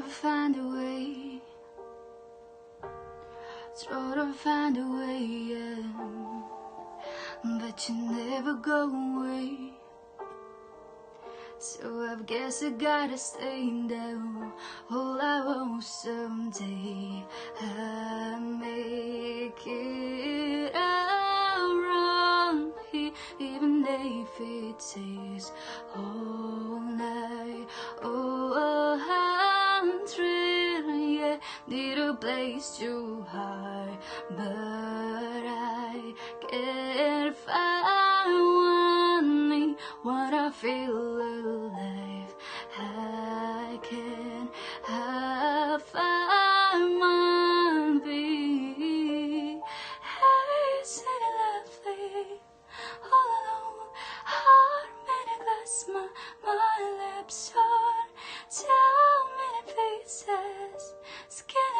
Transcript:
to find a way, try to find a way, yeah. But you never go away. So I guess I gotta stay down. All I want someday I make it out wrong here, even if it takes all night. Oh, 100, yeah, need a place to hide, but I can't find one. When I feel alive, I can find one thing. Isn't it lovely? All alone, heart made a glass, my lips are too many pieces. Skin